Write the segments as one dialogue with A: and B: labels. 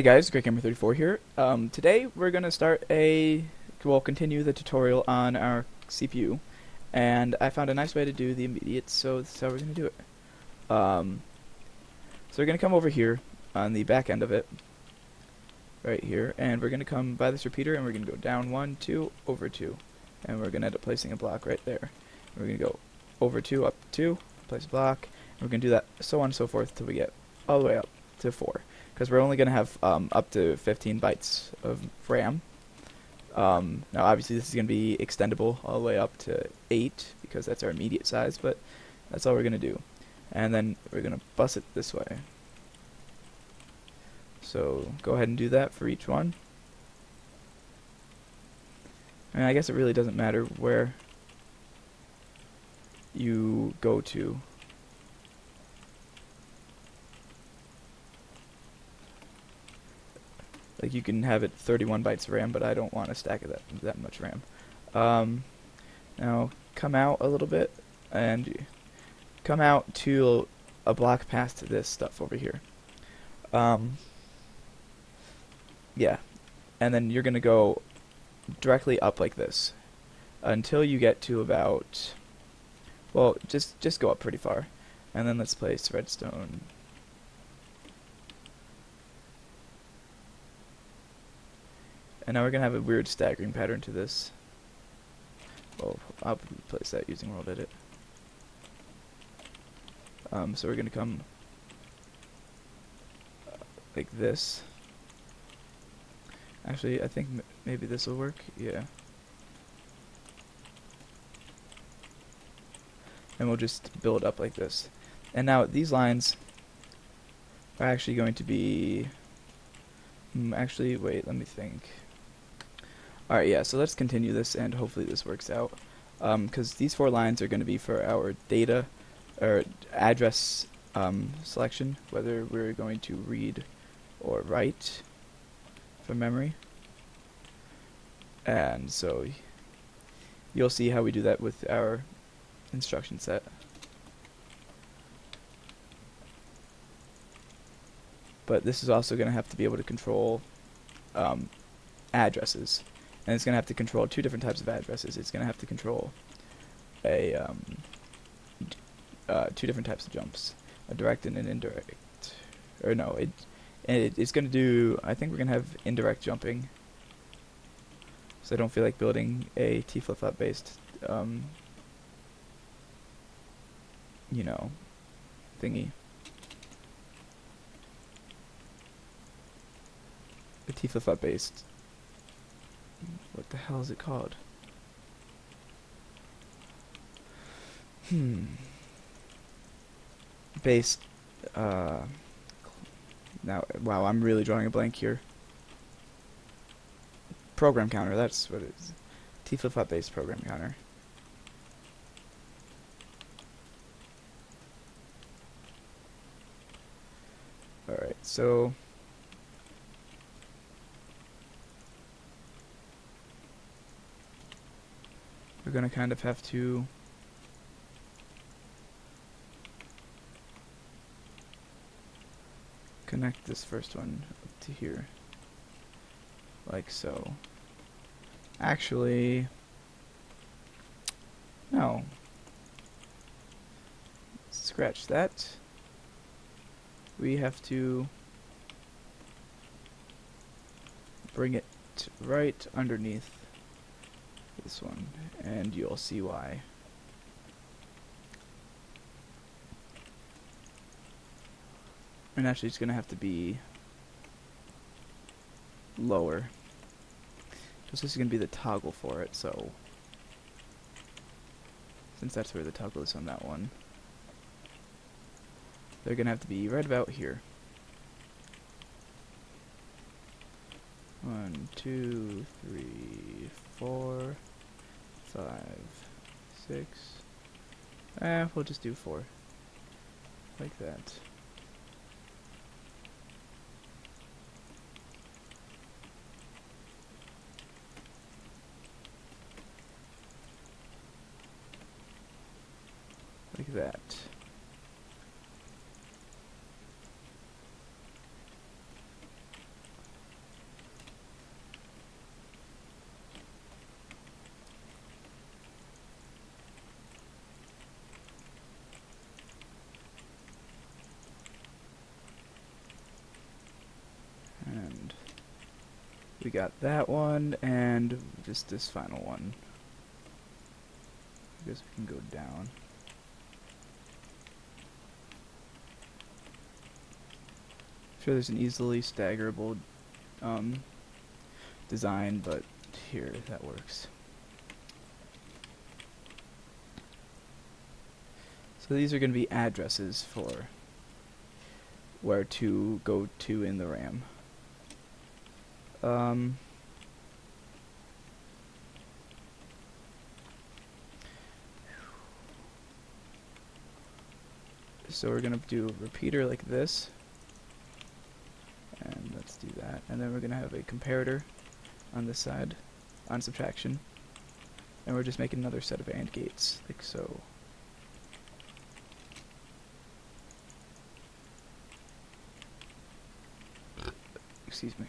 A: Hey guys, GreatGamer34 here. Today we're gonna continue the tutorial on our CPU, and I found a nice way to do the immediate, so that's how we're gonna do it. Um, so we're gonna come over here on the back end of it, right here, and we're gonna come by this repeater, and we're gonna go down 1, 2, over 2, and we're gonna end up placing a block right there. And we're gonna go over 2, up 2, place a block, and we're gonna do that so on and so forth till we get all the way up to 4. Because we're only going to have up to 15 bytes of RAM. Now, obviously, this is going to be extendable all the way up to 8, because that's our immediate size, but that's all we're going to do. And then we're going to bus it this way. So go ahead and do that for each one. And I guess it really doesn't matter where you go to. Like, you can have it 31 bytes of RAM, but I don't want to stack it that much RAM. Now, come out a little bit, and come out to a block past this stuff over here. Yeah, and then you're going to go directly up like this until you get to about, well, just go up pretty far. And then let's place redstone. And now we're going to have a weird staggering pattern to this. Well, I'll replace that using world edit. So we're going to come like this. Actually, I think maybe this will work. Yeah. And we'll just build up like this. And now these lines are actually going to be... actually, wait, let me think. Alright, yeah, so let's continue this, and hopefully this works out. Because these 4 lines are going to be for our data, or address selection, whether we're going to read or write from memory. And so you'll see how we do that with our instruction set. But this is also going to have to be able to control addresses. And it's going to have to control 2 different types of addresses. It's going to have to control a 2 different types of jumps, a direct and an indirect. Or no, it's going to do, I think we're going to have indirect jumping. So I don't feel like building a T flip-flop based, you know, thingy. A T flip-flop based. What the hell is it called? Based, now, wow, I'm really drawing a blank here. Program counter, that's what it is. T flip-flop based program counter. Alright, so we're going to kind of have to connect this first one up to here, like so. Actually, no. Scratch that. We have to bring it right underneath this one, and you'll see why. And actually it's going to have to be lower, because this is going to be the toggle for it, so since that's where the toggle is on that one, they're going to have to be right about here. 1, 2, 3, 4, 5, 6. We'll just do 4. Like that. Like that. We got that one, and just this final one. I guess we can go down. Sure, there's an easily staggerable design, but here, that works. So these are going to be addresses for where to go to in the RAM. So we're going to do a repeater like this. And let's do that. And then we're going to have a comparator on this side, on subtraction. And we're just making another set of AND gates, like so. Excuse me.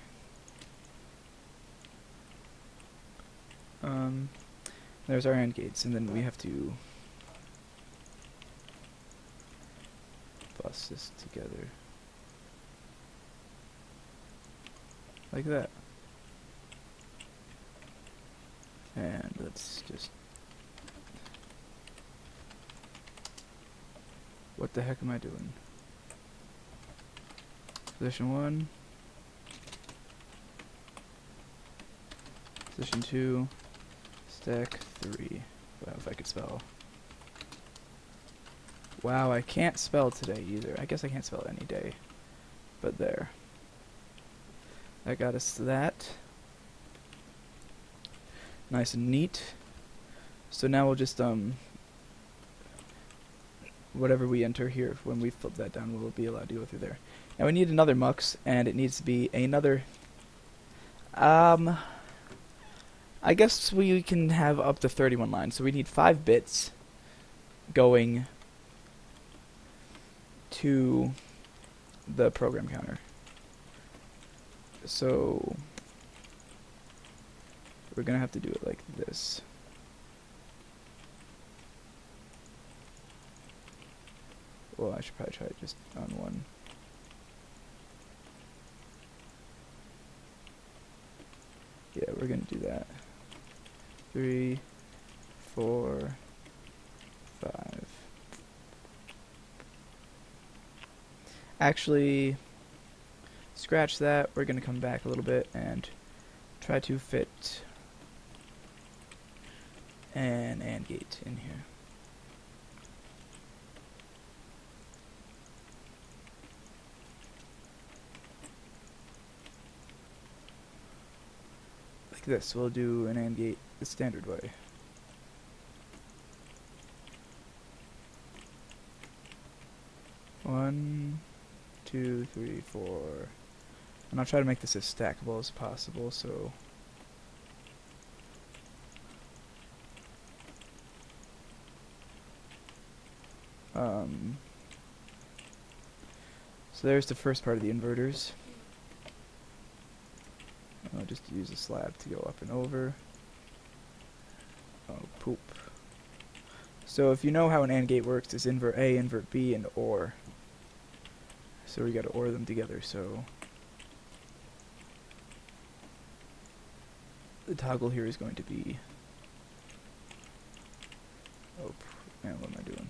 A: There's our AND gates, and then we have to bust this together. Like that. And let's just... What the heck am I doing? Position 1. Position 2. Stack 3. Wow, if I could spell. Wow, I can't spell today either. I guess I can't spell any day. But there. That got us to that. Nice and neat. So now we'll just, whatever we enter here, when we flip that down, we'll be allowed to go through there. Now we need another mux, and it needs to be another, I guess we can have up to 31 lines. So we need 5 bits going to the program counter. So we're gonna have to do it like this. Well, I should probably try it just on one. Yeah, we're gonna do that. 3, 4, 5. Actually, scratch that. We're gonna come back a little bit and try to fit an AND gate in here. Like this. We'll do an AND gate the standard way. One, 2, 3, 4. And I'll try to make this as stackable as possible, so so there's the first part of the inverters. I'll just use a slab to go up and over. Oh, poop. So if you know how an AND gate works, it's invert A, invert B, and OR. So we gotta OR them together, so the toggle here is going to be... Oh, man, what am I doing?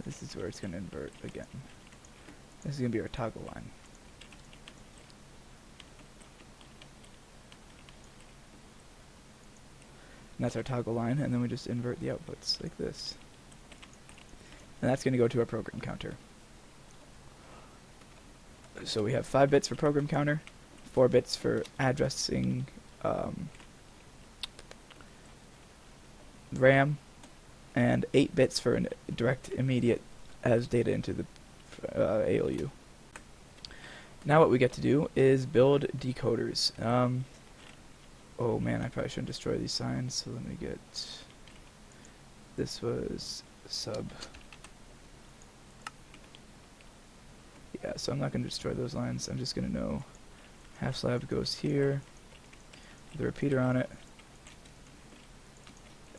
A: This is where it's going to invert again. This is going to be our toggle line. And that's our toggle line, and then we just invert the outputs like this. And that's going to go to our program counter. So we have 5 bits for program counter, 4 bits for addressing RAM, and 8 bits for a direct immediate as data into the ALU. Now what we get to do is build decoders. Oh man, I probably shouldn't destroy these signs, so let me get... This was sub. Yeah, so I'm not going to destroy those lines. I'm just going to know half slab goes here, with a repeater on it,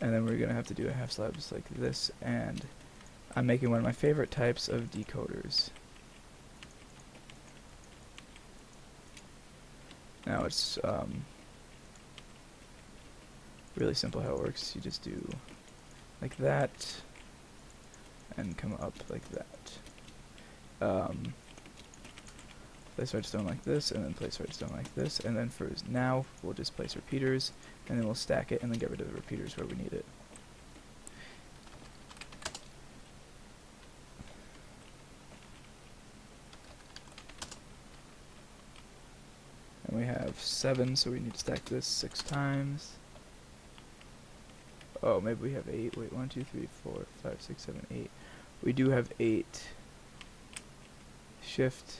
A: And then we're going to have to do a half slabs like this, and I'm making one of my favorite types of decoders. Now it's really simple how it works. You just do like that, and come up like that. Place redstone like this, and then place redstone like this, and then for now we'll just place repeaters, and then we'll stack it, and then get rid of the repeaters where we need it. And we have 7, so we need to stack this 6 times. Oh, maybe we have 8. Wait, 1, 2, 3, 4, 5, 6, 7, 8. We do have 8. Shift.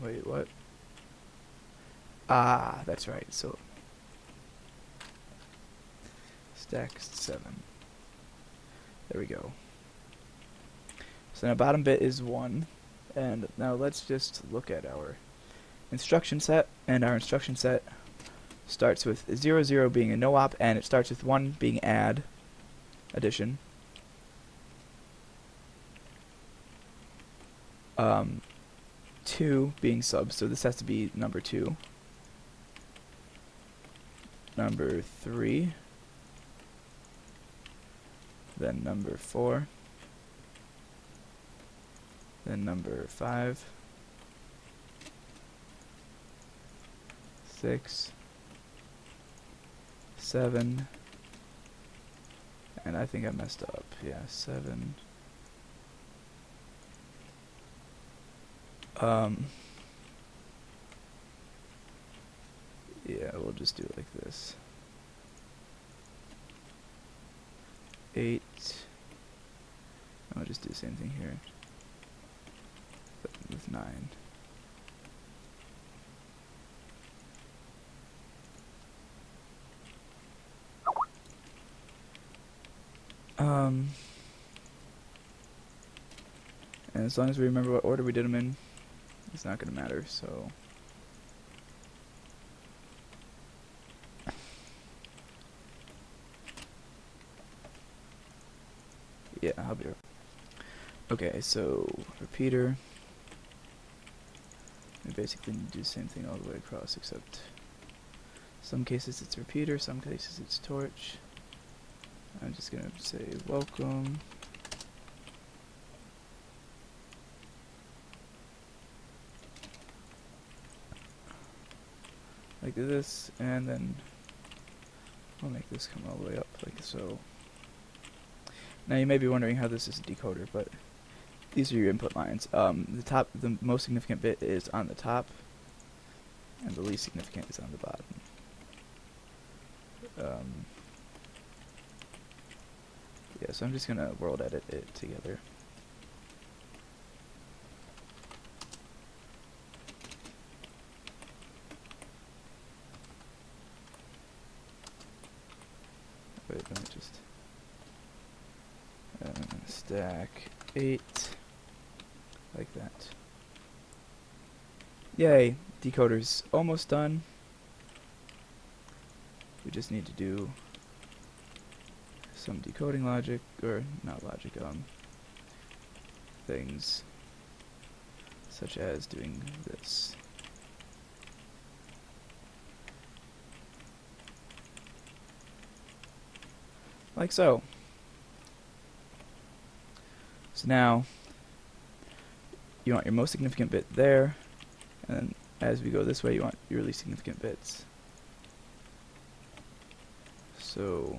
A: Wait, what? Ah, that's right. So stack 7. There we go. So now bottom bit is 1. And now let's just look at our instruction set. And our instruction set starts with 0, 0 being a no-op, and it starts with 1 being add, addition. 2 being sub, so this has to be number 2. Number 3. Then number 4. Then number 5. 6. 7. And I think I messed up. Yeah, 7. Yeah, we'll just do it like this. 8. I'll just do the same thing here, but with 9. And as long as we remember what order we did them in, it's not going to matter, so... Yeah, I'll be right. Okay, so repeater. We basically need to do the same thing all the way across, except some cases it's repeater, some cases it's torch. I'm just gonna say welcome. Like this, and then I'll make this come all the way up like so. Now you may be wondering how this is a decoder, but these are your input lines. The most significant bit is on the top, and the least significant is on the bottom. Yeah, so I'm just gonna world edit it together. Wait, let me just stack 8 like that. Yay, decoder's almost done. We just need to do some decoding logic, or not logic, things such as doing this. Like so. So now you want your most significant bit there, and then as we go this way you want your least significant bits. So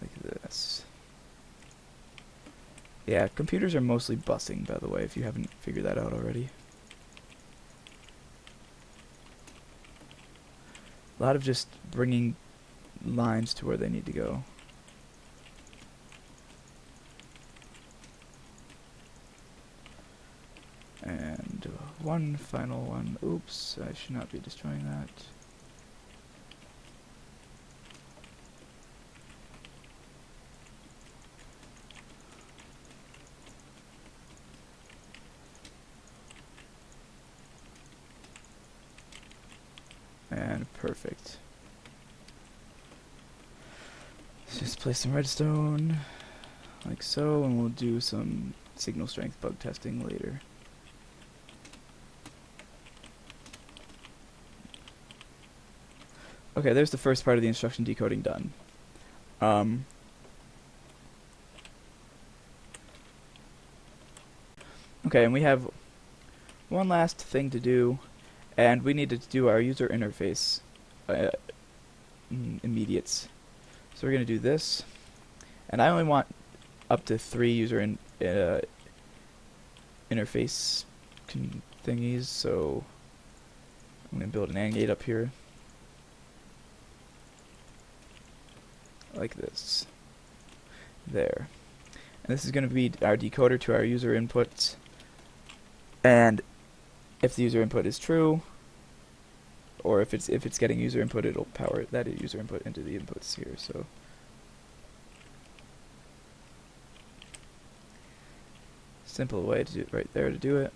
A: like this. Yeah, computers are mostly busing, by the way, if you haven't figured that out already. A lot of just bringing lines to where they need to go. And one final one. Oops, I should not be destroying that. And perfect. Let's just place some redstone, like so, and we'll do some signal strength bug testing later. Okay, there's the first part of the instruction decoding done. Okay, and we have one last thing to do, and we need to do our user interface immediates. So we're going to do this, and I only want up to 3 user interface thingies, so I'm going to build an AND gate up here, like this. There. And this is going to be our decoder to our user inputs, and if the user input is true, or if it's getting user input, it'll power that user input into the inputs here. So simple way to do it right there to do it.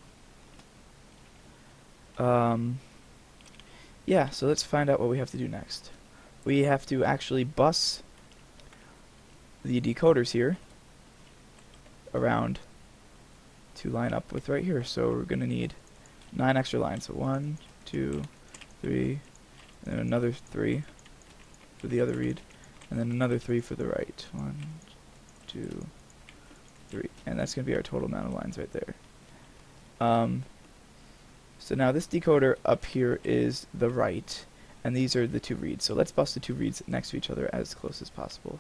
A: Yeah, so let's find out what we have to do next. We have to actually bus the decoders here around to line up with right here. So we're going to need 9 extra lines. So 1, 2, 3, and then another 3 for the other read, and then another 3 for the right. 1, 2, 3, and that's going to be our total amount of lines right there. So now this decoder up here is the right, and these are the 2 reads. So let's bus the 2 reads next to each other as close as possible.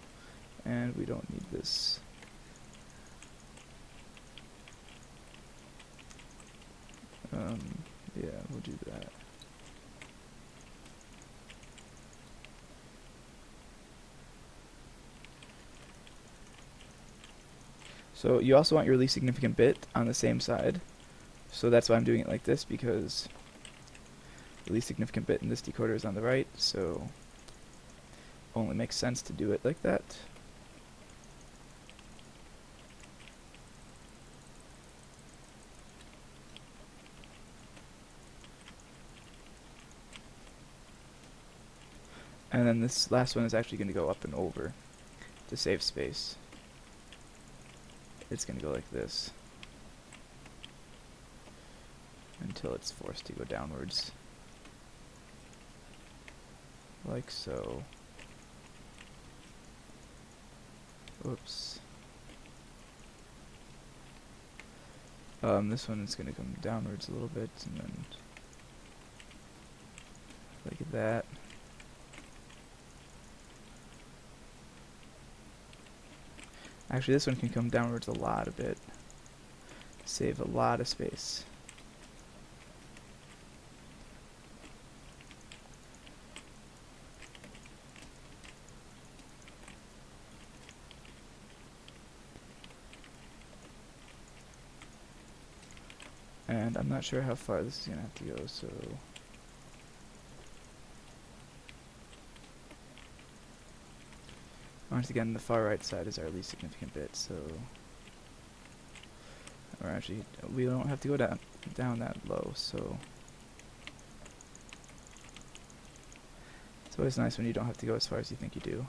A: And we don't need this. Yeah, we'll do that. So you also want your least significant bit on the same side. So that's why I'm doing it like this, because the least significant bit in this decoder is on the right, so only makes sense to do it like that. And then this last one is actually going to go up and over to save space. It's going to go like this until it's forced to go downwards, like so. Oops. This one is going to come downwards a little bit, and then like that. Actually, this one can come downwards a lot a bit. Save a lot of space. And I'm not sure how far this is going to have to go, so once again, the far right side is our least significant bit, so or actually, we don't have to go down that low, so it's always nice when you don't have to go as far as you think you do.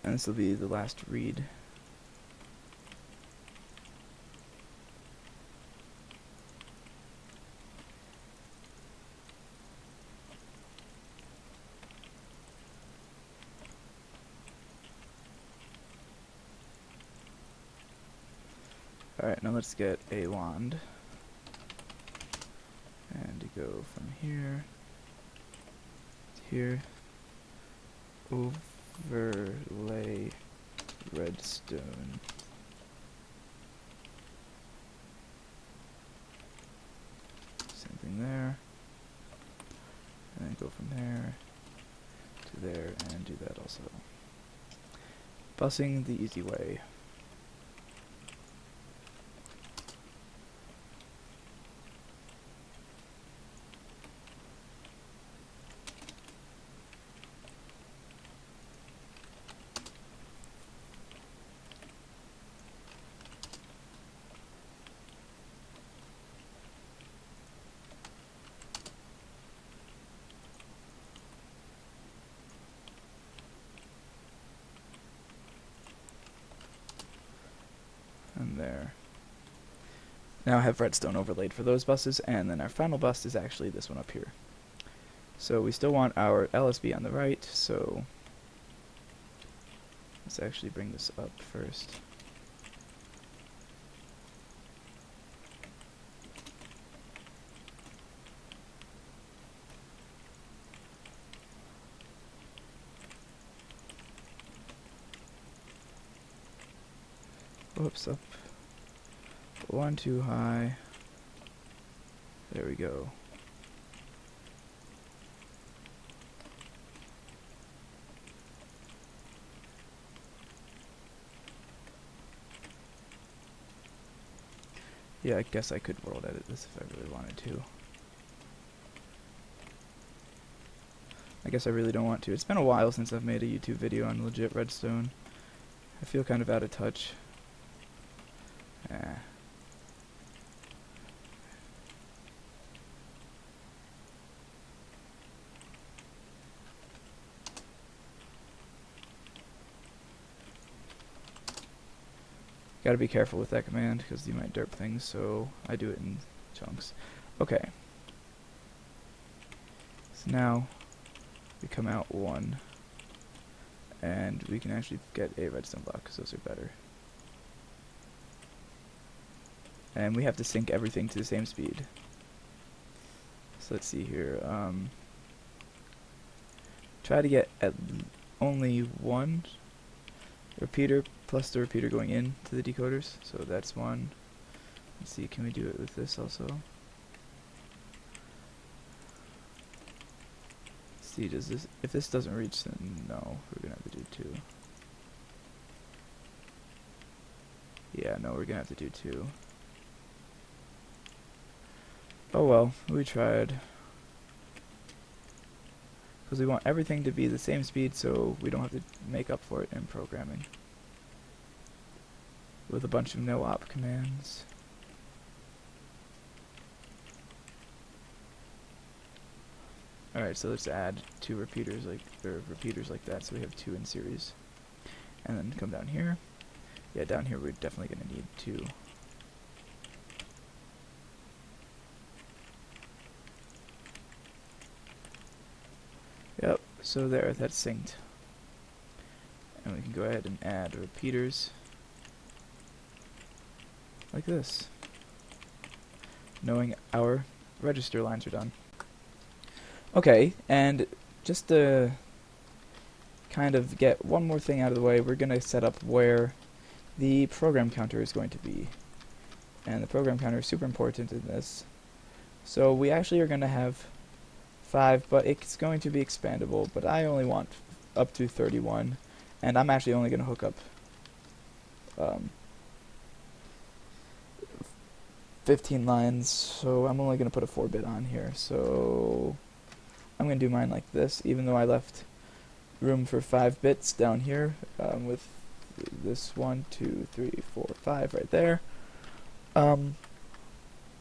A: And this will be the last read. Alright, now let's get a wand. And to go from here to here. Overlay redstone. Same thing there. And then go from there to there and do that also. Busing the easy way. and there. Now I have redstone overlaid for those buses, and then our final bus is actually this one up here. So we still want our LSB on the right, so let's actually bring this up first. Whoops, up one too high. There we go. Yeah, I guess I could world edit this if I really wanted to. I guess I really don't want to. It's been a while since I've made a YouTube video on legit redstone. I feel kind of out of touch. Gotta be careful with that command because you might derp things, so I do it in chunks. Okay. So now we come out one, and we can actually get a redstone block because those are better. And we have to sync everything to the same speed. So let's see here. Try to get at only one repeater plus the repeater going into the decoders. So that's one. Let's see, can we do it with this also? Let's see, does this, if this doesn't reach, then no, we're gonna have to do two. Yeah, no, we're gonna have to do two. Oh well, we tried. Because we want everything to be the same speed so we don't have to make up for it in programming. With a bunch of no-op commands. Alright, so let's add two repeaters like that so we have two in series. And then come down here. Yeah, down here we're definitely going to need two. Yep, so there, that's synced. And we can go ahead and add repeaters like this, knowing our register lines are done. Okay, and just to kind of get one more thing out of the way, we're going to set up where the program counter is going to be. And the program counter is super important in this. So we actually are going to have 5, but it's going to be expandable, but I only want up to 31, and I'm actually only going to hook up 15 lines, so I'm only going to put a 4-bit on here. So I'm going to do mine like this, even though I left room for 5 bits down here with this 1, 2, 3, 4, 5 right there. I'm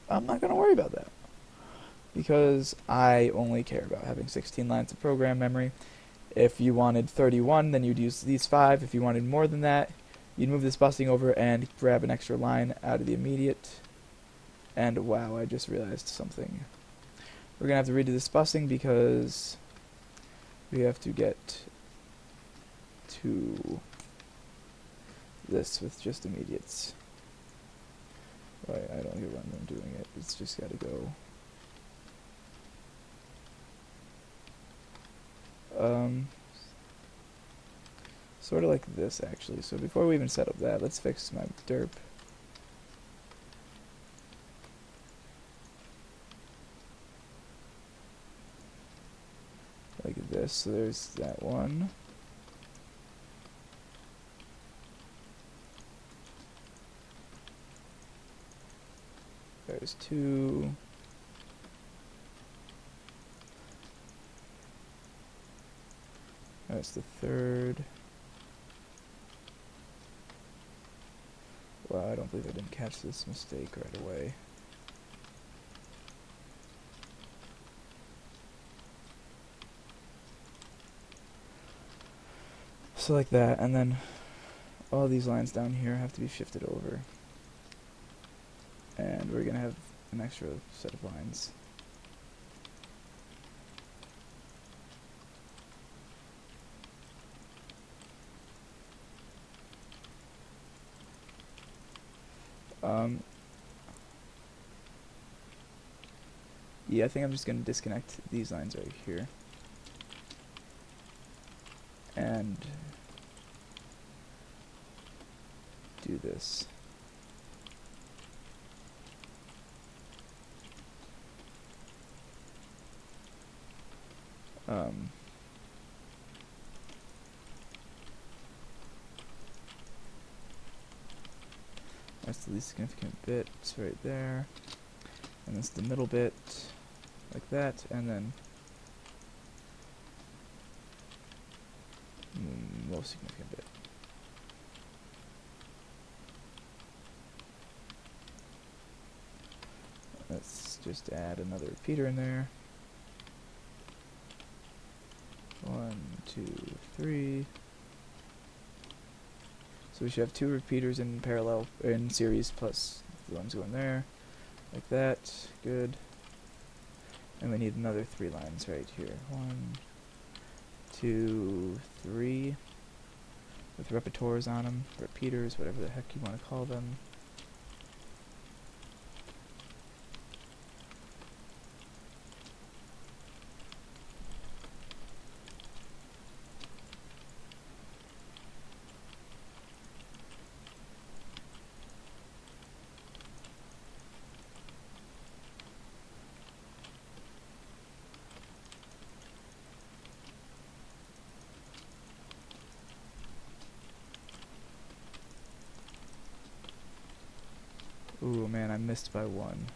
A: not going to worry about that, because I only care about having 16 lines of program memory. If you wanted 31, then you'd use these 5. If you wanted more than that, you'd move this busing over and grab an extra line out of the immediate. And wow, I just realized something. We're going to have to redo this busing because we have to get to this with just immediates. Right, I don't get why I'm doing it. It's just got to go. Sort of like this, actually. So before we even set up that, let's fix my derp. Like this. So there's that one. There's 2. That's the 3rd. Wow, I don't believe I didn't catch this mistake right away. So like that, and then all these lines down here have to be shifted over. and we're gonna have an extra set of lines. Yeah, I think I'm just gonna disconnect these lines right here and do this. That's the least significant bit, it's right there, and that's the middle bit, like that, and then most significant bit. Let's just add another repeater in there. 1, 2, 3. So we should have 2 repeaters in parallel, or in series, plus the ones going there, like that. Good. And we need another 3 lines right here. 1, 2, 3, with repetors on them, repeaters, whatever the heck you want to call them. Ooh, man, I missed by 1.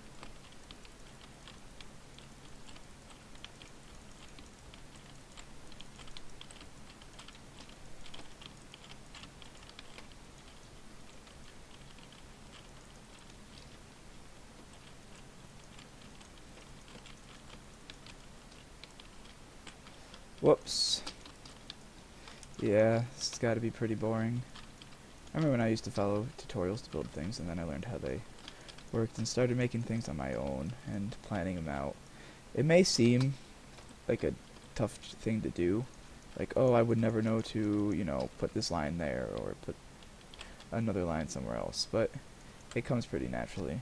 A: Whoops. Yeah, this has got to be pretty boring. I remember when I used to follow tutorials to build things, and then I learned how they worked and started making things on my own and planning them out. It may seem like a tough thing to do, like, oh, I would never know to, you know, put this line there or put another line somewhere else, but it comes pretty naturally.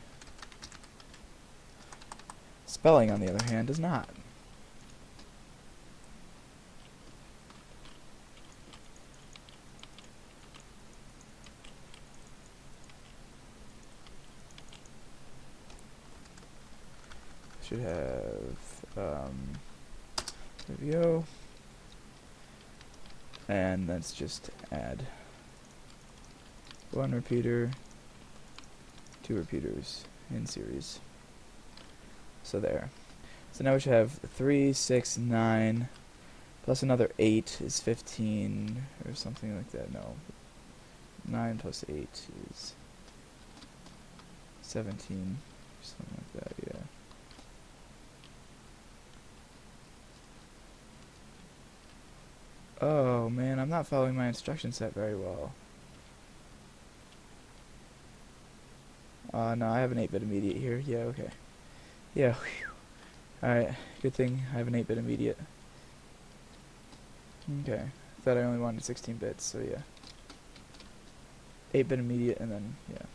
A: Spelling, on the other hand, does not. Should have, there we go. And let's just add 1 repeater, 2 repeaters in series. So there. So now we should have 3, 6, 9, plus another 8 is 15, or something like that. No. 9 plus 8 is 17, something like that, yeah. Oh man, I'm not following my instruction set very well. No, I have an 8-bit immediate here. Yeah, okay. Yeah, alright, good thing I have an 8-bit immediate. Okay, thought I only wanted 16 bits, so yeah. 8-bit immediate, and then, yeah.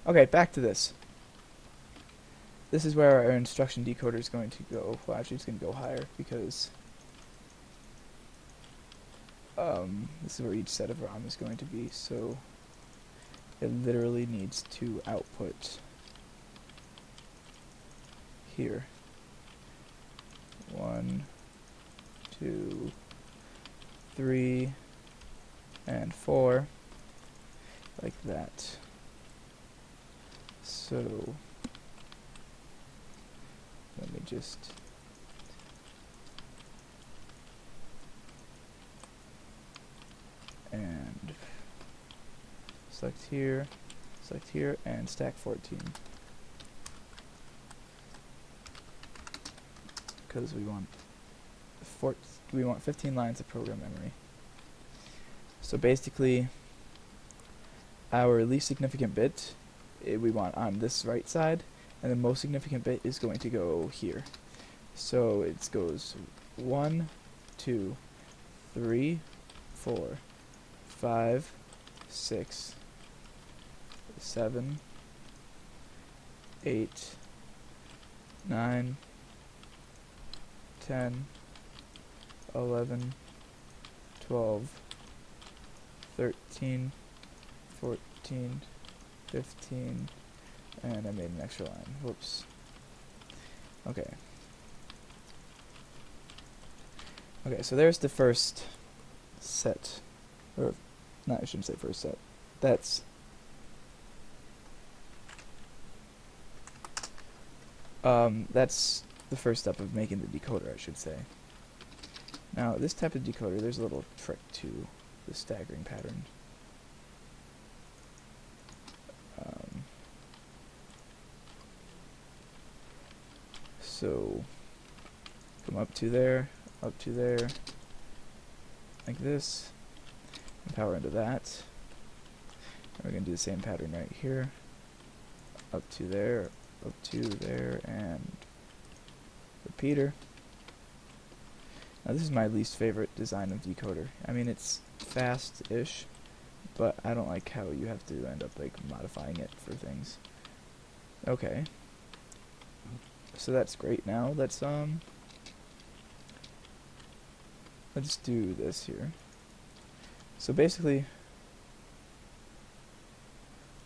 A: Okay, back to this. This is where our instruction decoder is going to go. Well, actually, it's going to go higher, because this is where each set of ROM is going to be, so it literally needs to output here. 1, 2, 3, and 4, like that. So let me just and select here, and stack 14. Because we want 15 lines of program memory. So basically, our least significant bit we want on this right side, and the most significant bit is going to go here. So it goes 1, 2, 3, 4, 5, 6, 7, 8, 9, 10, 11, 12, 13, 14, 15, and I made an extra line. Whoops. Okay. Okay, so there's the first set. Or, not, I shouldn't say first set. That's the first step of making the decoder, I should say. Now, this type of decoder, there's a little trick to the staggering pattern. So, come up to there, like this, and power into that. And we're going to do the same pattern right here, up to there, and repeater. Now this is my least favorite design of decoder. I mean, it's fast-ish, but I don't like how you have to end up like modifying it for things. Okay. So that's great. Now let's do this here. So basically,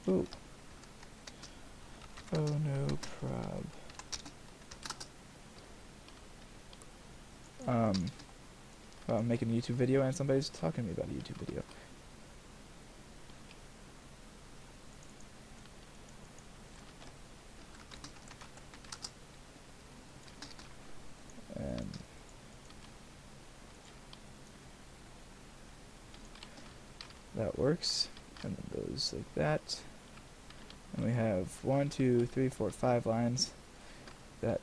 A: ooh. Oh no prob. Well, I'm making a YouTube video and somebody's talking to me about a YouTube video. And that works. And then goes like that. And we have 1, 2, 3, 4, 5 lines that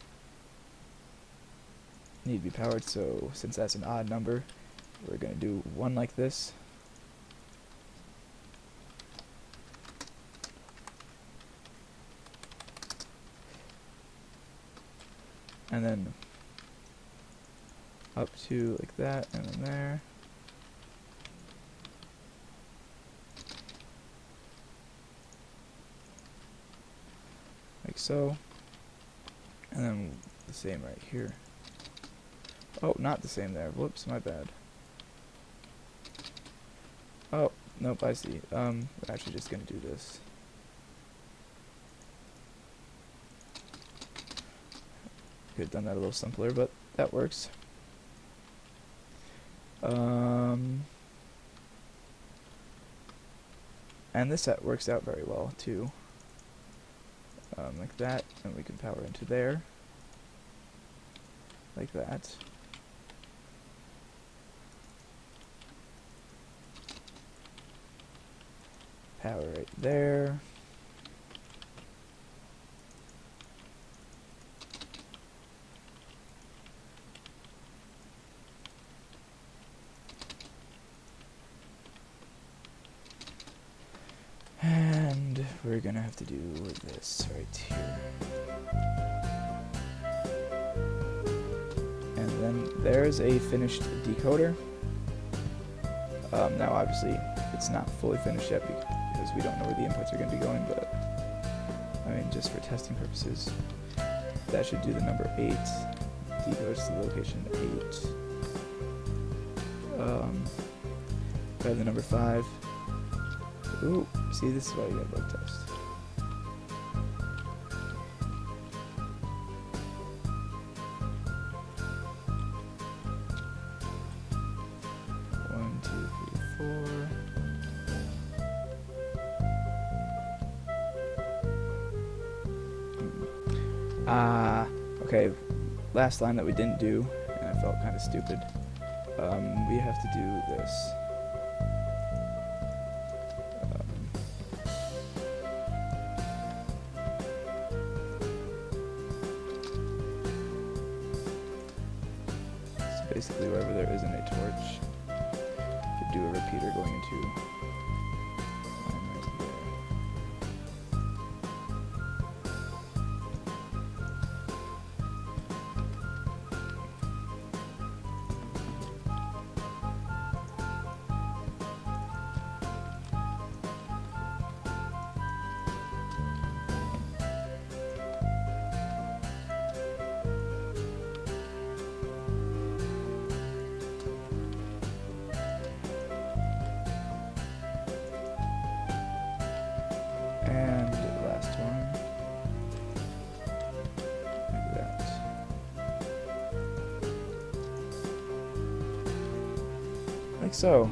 A: need to be powered, so since that's an odd number, we're going to do one like this. And then up to like that, and then there. Like so. And then the same right here. Oh, not the same there. Whoops, my bad. Oh, nope, I see. We're actually just gonna do this. Could have done that a little simpler, but that works. And this set works out very well too. Like that, and we can power into there. Like that. Power right there. And we're gonna have to do this right here. And then there's a finished decoder. Now obviously it's not fully finished yet because we don't know where the inputs are going to be going, but I mean, just for testing purposes, that should do the number 8. Decodes to the location 8. I have the number 5. Ooh, see, this is why you have bug test. Okay, last line that we didn't do, and I felt kind of stupid. We have to do this. So basically, wherever there isn't a torch, you do a repeater going into line right there. like so.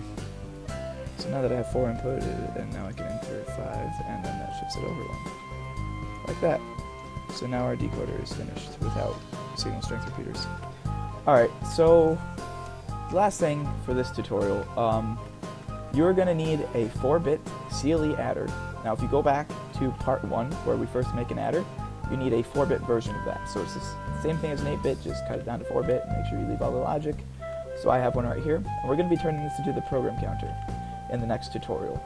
A: So now that I have 4 inputted, and now I can insert 5, and then that shifts it over 1. Like that. So now our decoder is finished without signal strength repeaters. Alright, so the last thing for this tutorial, you're going to need a 4-bit CLE adder. Now if you go back to part 1, where we first make an adder, you need a 4-bit version of that. So it's the same thing as an 8-bit, just cut it down to 4-bit, make sure you leave all the logic. So I have one right here, and we're going to be turning this into the program counter in the next tutorial.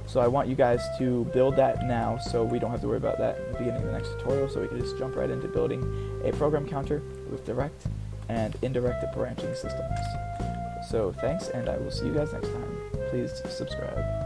A: So I want you guys to build that now, so we don't have to worry about that at the beginning of the next tutorial, so we can just jump right into building a program counter with direct and indirect branching systems. So thanks, and I will see you guys next time. Please subscribe.